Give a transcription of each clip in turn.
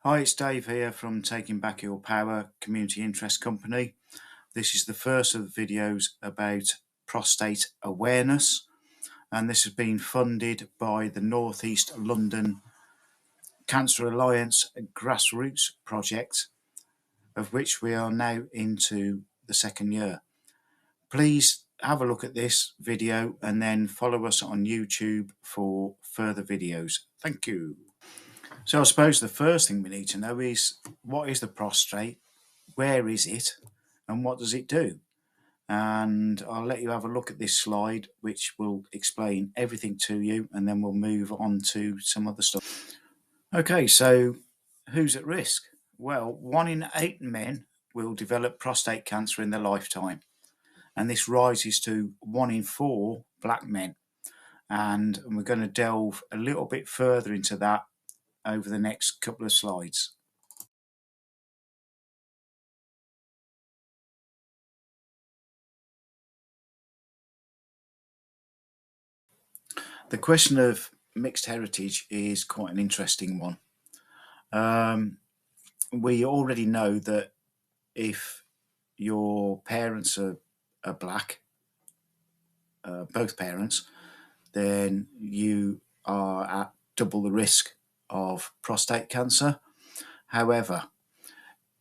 Hi, it's Dave here from Taking Back Your Power Community Interest Company. This is the first of the videos about prostate awareness, and this has been funded by the North East London Cancer Alliance grassroots project, of which we are now into the second year. Please have a look at this video and then follow us on YouTube for further videos. Thank you. So I suppose the first thing we need to know is, what is the prostate, where is it, and what does it do? And I'll let you have a look at this slide, which will explain everything to you, and then we'll move on to some other stuff. Okay, so who's at risk? Well, 1 in 8 men will develop prostate cancer in their lifetime, and this rises to 1 in 4 black men. And we're going to delve a little bit further into that over the next couple of slides. The question of mixed heritage is quite an interesting one. We already know that if your parents are black, both parents, then you are at double the risk of prostate cancer. However,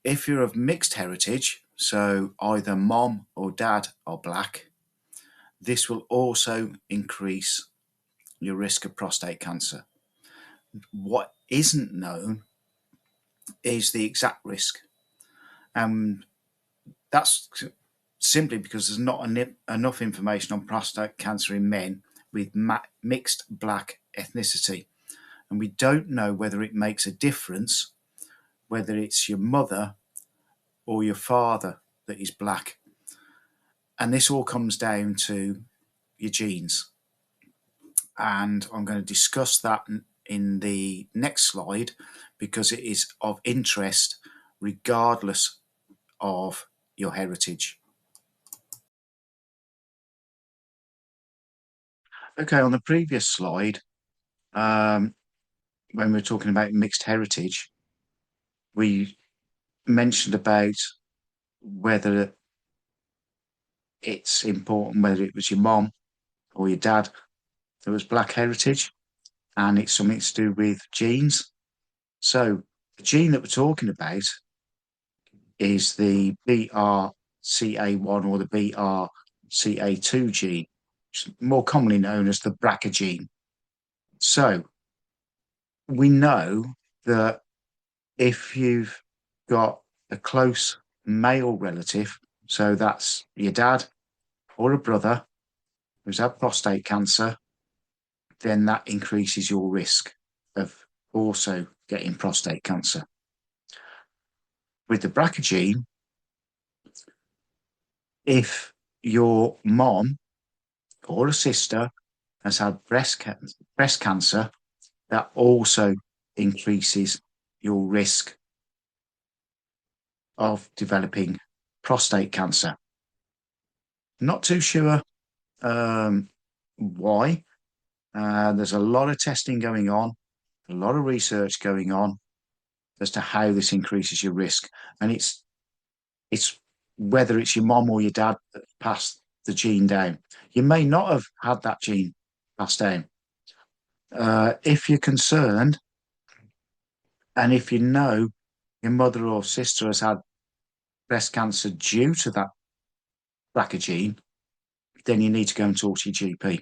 if you're of mixed heritage, so either mom or dad are black, this will also increase your risk of prostate cancer. What isn't known is the exact risk, and that's simply because there's not enough information on prostate cancer in men with mixed black ethnicity, and we don't know whether it makes a difference whether it's your mother or your father that is black, and this all comes down to your genes, and I'm going to discuss that in the next slide because it is of interest regardless of your heritage. Okay, on the previous slide, when we were talking about mixed heritage, we mentioned about whether it's important whether it was your mom or your dad that was black heritage, and it's something to do with genes. So the gene that we're talking about is the BRCA1 or the BRCA2 gene, which is more commonly known as the BRCA gene. So we know that if you've got a close male relative, so that's your dad or a brother who's had prostate cancer, then that increases your risk of also getting prostate cancer. With the BRCA gene, if your mom or a sister has had breast cancer, that also increases your risk of developing prostate cancer. Not too sure why. There's a lot of testing going on, a lot of research going on as to how this increases your risk, and it's whether it's your mom or your dad that passed the gene down. You may not have had that gene passed down. If you're concerned, and if you know your mother or sister has had breast cancer due to that BRCA gene, then you need to go and talk to your GP,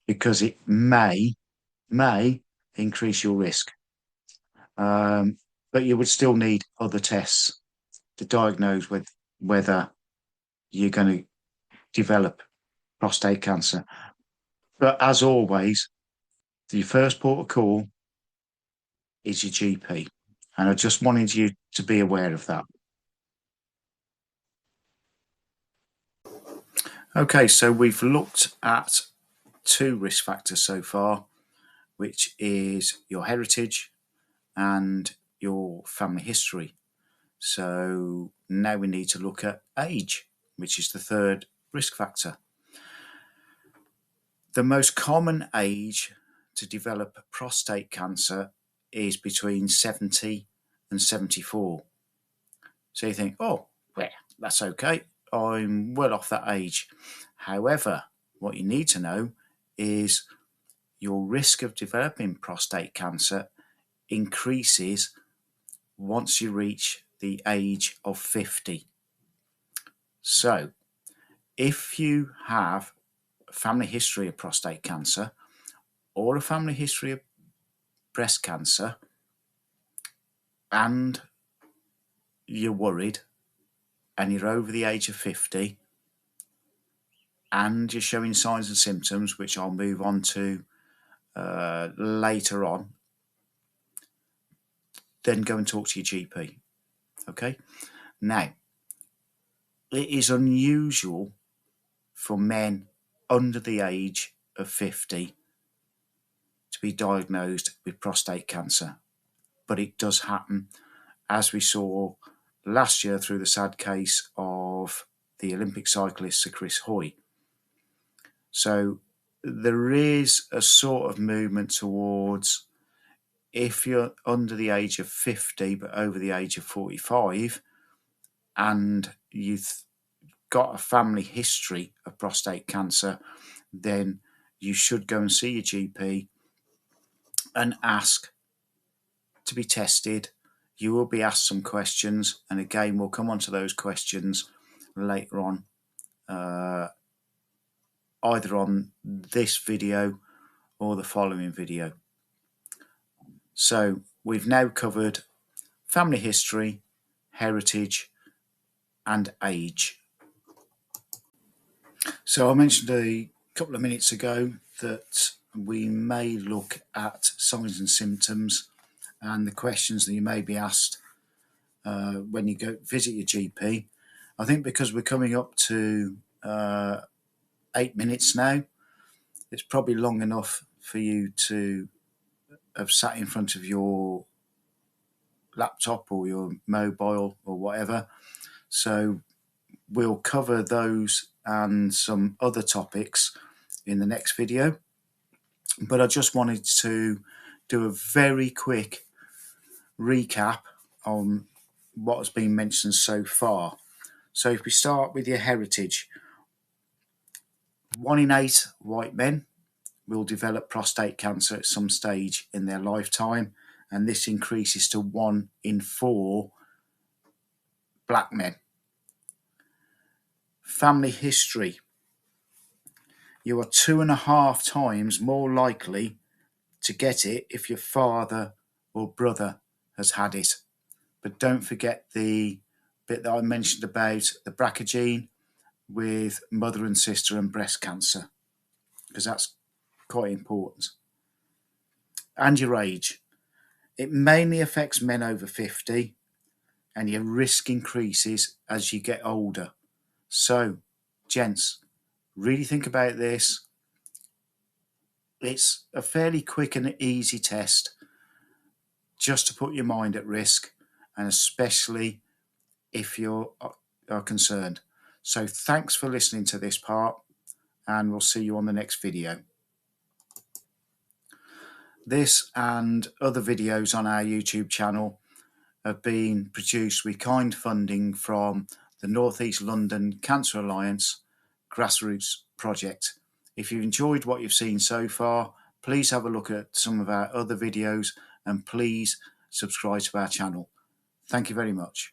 because it may increase your risk. But you would still need other tests to diagnose whether you're going to develop prostate cancer. But as always, the first port of call is your GP. And I just wanted you to be aware of that. Okay, so we've looked at 2 risk factors so far, which is your heritage and your family history. So now we need to look at age, which is the 3rd risk factor. The most common age to develop prostate cancer is between 70 and 74. So you think, oh, well, that's okay. I'm well off that age. However, what you need to know is your risk of developing prostate cancer increases once you reach the age of 50. So if you have a family history of prostate cancer or a family history of breast cancer and you're worried and you're over the age of 50 and you're showing signs and symptoms, which I'll move on to later on, then go and talk to your GP. Okay? Now, it is unusual for men under the age of 50 to be diagnosed with prostate cancer, but it does happen, as we saw last year through the sad case of the Olympic cyclist Sir Chris Hoy. So there is a sort of movement towards, if you're under the age of 50 but over the age of 45 and you've got a family history of prostate cancer, then you should go and see your GP and ask to be tested. You will be asked some questions, and again, we'll come on to those questions later on, either on this video or the following video. So we've now covered family history, heritage, and age. So I mentioned a couple of minutes ago that we may look at signs and symptoms and the questions that you may be asked when you go visit your GP. I think because we're coming up to 8 minutes now, it's probably long enough for you to have sat in front of your laptop or your mobile or whatever. So we'll cover those and some other topics in the next video. But I just wanted to do a very quick recap on what has been mentioned so far. So if we start with your heritage, 1 in 8 white men will develop prostate cancer at some stage in their lifetime, and this increases to 1 in 4 black men. Family history. You are 2.5 times more likely to get it if your father or brother has had it. But don't forget the bit that I mentioned about the BRCA gene with mother and sister and breast cancer, because that's quite important. And your age. It mainly affects men over 50, and your risk increases as you get older. So, gents, really think about this. It's a fairly quick and easy test just to put your mind at risk, and especially if you are concerned. So thanks for listening to this part, and we'll see you on the next video. This and other videos on our YouTube channel have been produced with kind funding from the North East London Cancer Alliance grassroots project. If you've enjoyed what you've seen so far, please have a look at some of our other videos and please subscribe to our channel. Thank you very much.